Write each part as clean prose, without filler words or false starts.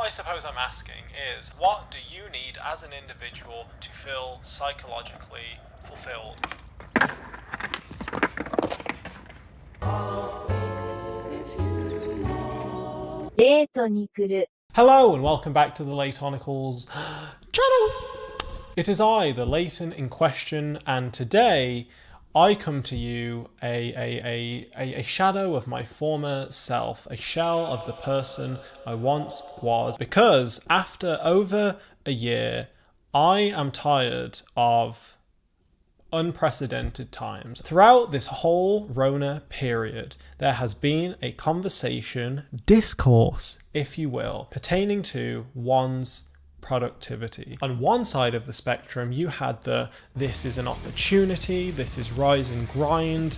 What I suppose I'm asking is, what do you need as an individual to feel psychologically fulfilled? Hello and welcome back to the Laytonicals channel. It is I, the Layton in question, and today I come to you a shadow of my former self, a shell of the person I once was, because after over a year, I am tired of unprecedented times. Throughout this whole Rona period, there has been a conversation, discourse, if you will, pertaining to one's productivity. On one side of the spectrum, you had this is an opportunity, this is rise and grind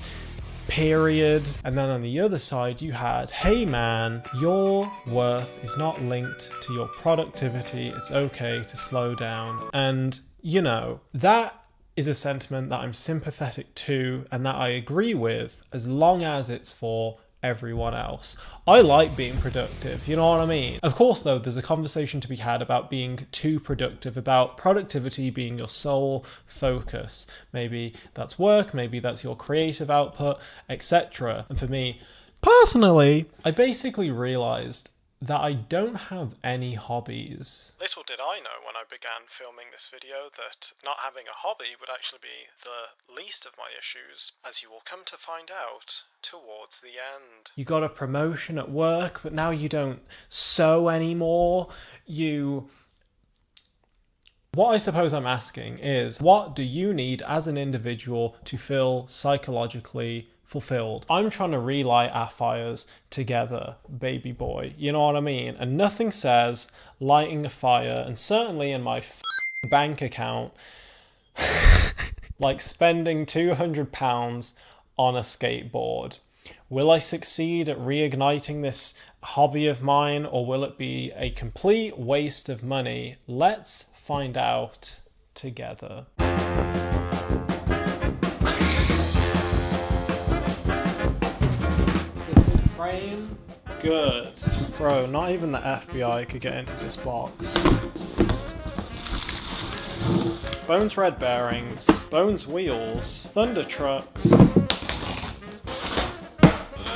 period. And then on the other side, you had, hey man, your worth is not linked to your productivity. It's okay to slow down. And, you know, that is a sentiment that I'm sympathetic to and that I agree with, as long as it's for everyone else. I like being productive, you know what I mean? Of course, though, there's a conversation to be had about being too productive, about productivity being your sole focus. Maybe that's work, maybe that's your creative output, etc. And for me, personally, I basically realized that I don't have any hobbies. Little did I know when I began filming this video that not having a hobby would actually be the least of my issues, as you will come to find out towards the end. You got a promotion at work, but now you don't sew anymore. What I suppose I'm asking is, what do you need as an individual to feel psychologically fulfilled? I'm trying to relight our fires together, baby boy. You know what I mean? And nothing says lighting a fire, and certainly in my bank account, like spending £200 on a skateboard. Will I succeed at reigniting this hobby of mine, or will it be a complete waste of money? Let's find out together. Frame? Good. Bro, not even the FBI could get into this box. Bones red bearings, Bones wheels, Thunder trucks.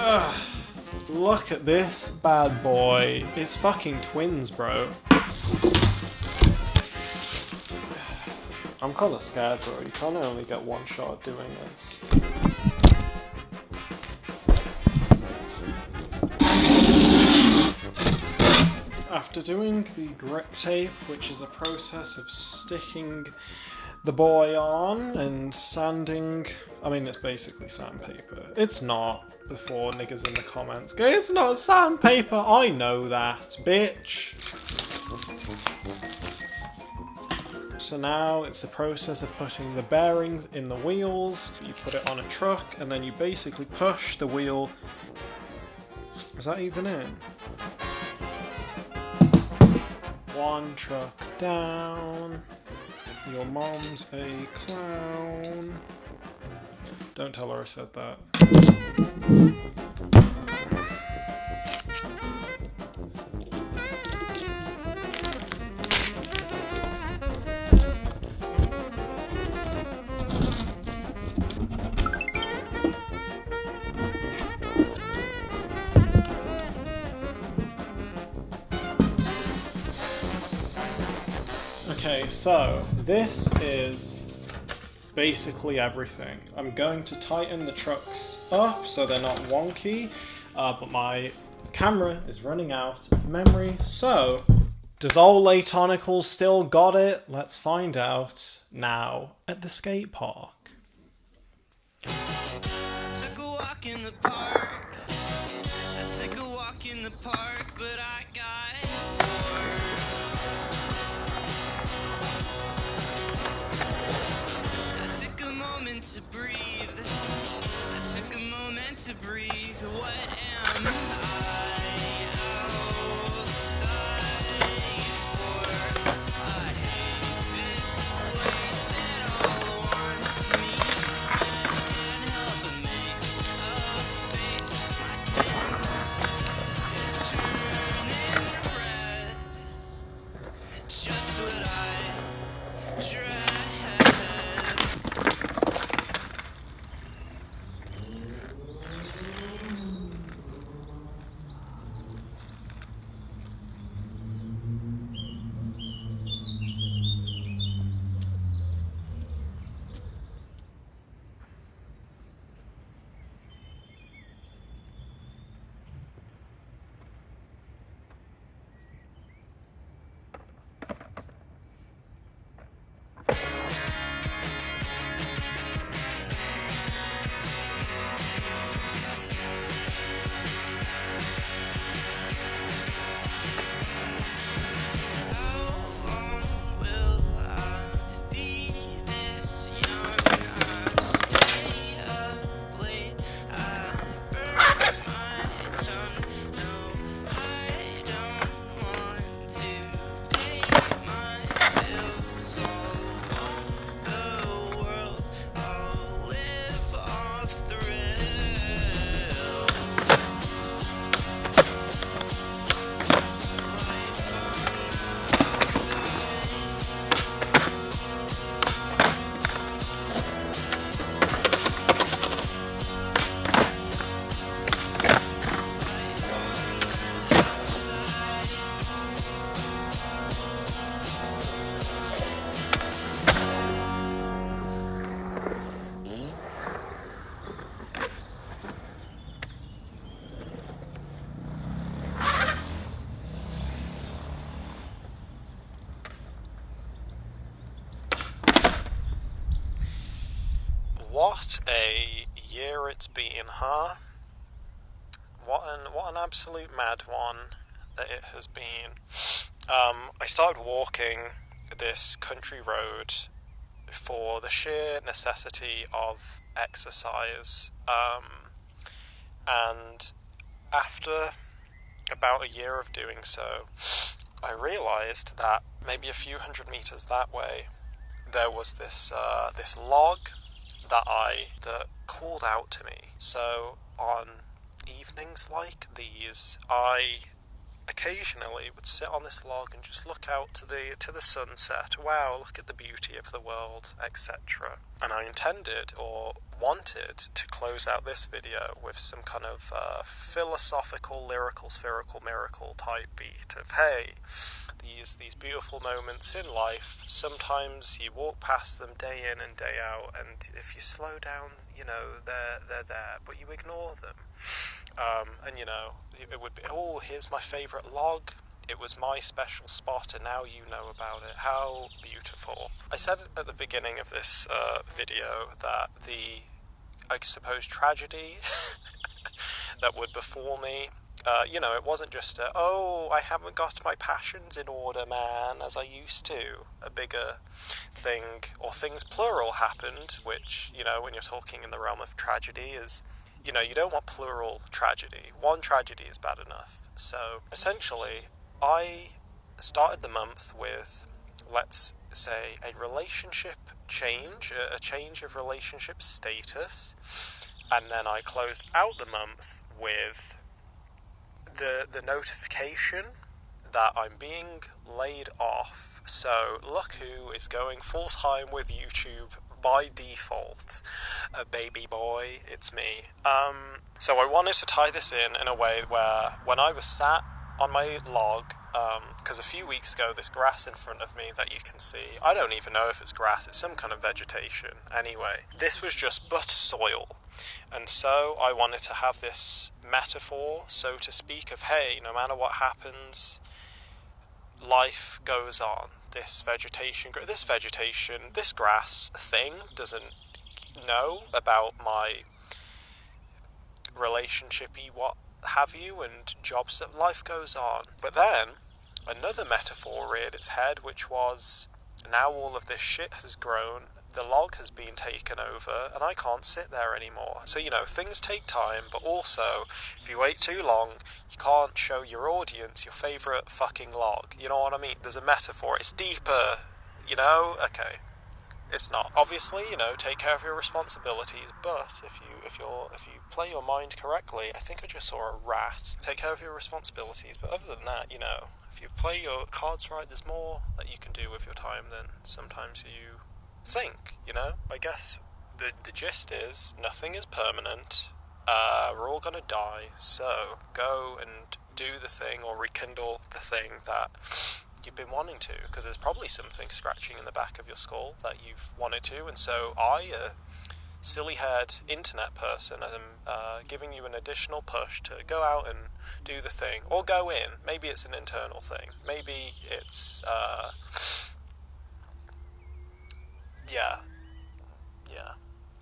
Ugh. Look at this bad boy. It's fucking twins, bro. I'm kinda scared, bro. You can't only get one shot at doing this. After doing the grip tape, which is a process of sticking the boy on and sanding, I mean, it's basically sandpaper. It's not, before niggas in the comments go, it's not sandpaper, I know that, bitch. So now it's the process of putting the bearings in the wheels. You put it on a truck and then you basically push the wheel. Is that even in? One truck down. Your mom's a clown. Don't tell her I said that. Okay, so this is basically everything. I'm going to tighten the trucks up so they're not wonky, but my camera is running out of memory. So, does old Laytonicals still got it? Let's find out now at the skate park. I took a walk in the park. I took a walk in the park, but I got bored. I took a moment to breathe. I took a moment to breathe. What am I outside for? I hate this place and all wants me. Can't help but make a face. What a year it's been, huh? What an absolute mad one that it has been. I started walking this country road for the sheer necessity of exercise, and after about a year of doing so, I realised that maybe a few hundred metres that way there was this log that called out to me. So on evenings like these, I occasionally would sit on this log and just look out to the sunset. Wow, look at the beauty of the world, etc. And I intended or wanted to close out this video with some kind of philosophical, lyrical, spherical, miracle type beat of, hey, these beautiful moments in life, sometimes you walk past them day in and day out, and if you slow down, you know, they're there, but you ignore them. And you know, it would be, oh, here's my favourite log, it was my special spot, and now you know about it. How beautiful. I said at the beginning of this video that the, I suppose, tragedy that would befall me, you know, it wasn't just I haven't got my passions in order, man, as I used to. A bigger thing, or things plural, happened, which, you know, when you're talking in the realm of tragedy is, you know, you don't want plural tragedy. One tragedy is bad enough. So, essentially, I started the month with, let's say, a relationship change, a change of relationship status, and then I closed out the month with the notification that I'm being laid off. So look who is going full-time with YouTube by default. A baby boy, it's me. So I wanted to tie this in a way where when I was sat on my log, because a few weeks ago this grass in front of me that you can see, I don't even know if it's grass, it's some kind of vegetation. Anyway, this was just but soil. And so I wanted to have this metaphor, so to speak, of, hey, no matter what happens, life goes on. This vegetation, this grass thing doesn't know about my relationshipy what have you and jobs, that life goes on. But then another metaphor reared its head, which was, now all of this shit has grown, the log has been taken over, and I can't sit there anymore. So, you know, things take time, but also, if you wait too long, you can't show your audience your favourite fucking log. You know what I mean? There's a metaphor. It's deeper, you know? Okay. It's not. Obviously, you know, take care of your responsibilities, but if you play your mind correctly, I think I just saw a rat. Take care of your responsibilities, but other than that, you know, if you play your cards right, there's more that you can do with your time than sometimes you think, you know? I guess the gist is, nothing is permanent, we're all gonna die, so go and do the thing, or rekindle the thing that you've been wanting to, because there's probably something scratching in the back of your skull that you've wanted to, and so I, a silly-haired internet person, am giving you an additional push to go out and do the thing, or go in. Maybe it's an internal thing, maybe it's,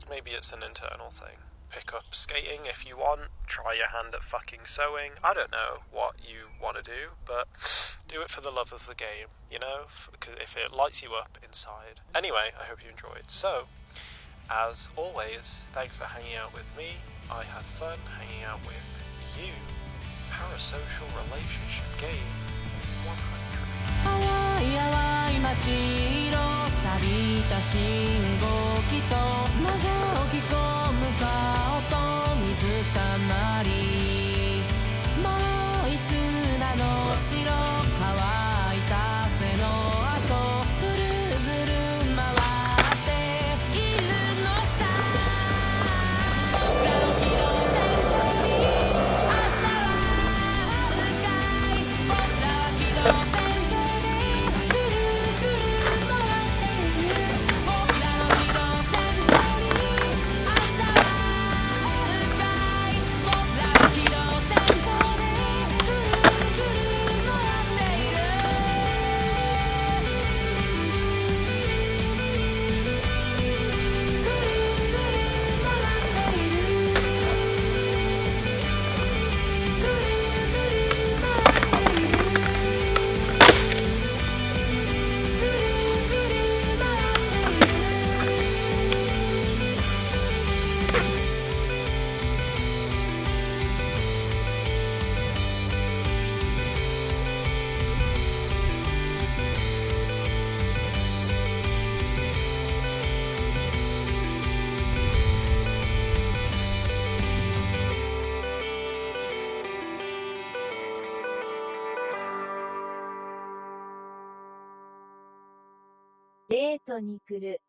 maybe it's an internal thing. Pick up skating if you want, try your hand at fucking sewing. I don't know what you want to do, but do it for the love of the game, you know, if it lights you up inside. Anyway, I hope you enjoyed. So, as always, thanks for hanging out with me. I had fun hanging out with you. Parasocial Relationship Game 100. 淡い淡い街色錆びた信号機と覗き込む顔と水たまり脆い砂の白乾いた背の跡ぐるぐる回っているのさ僕らの機動戦場に明日はあるかい僕らは機動戦場デートに来る。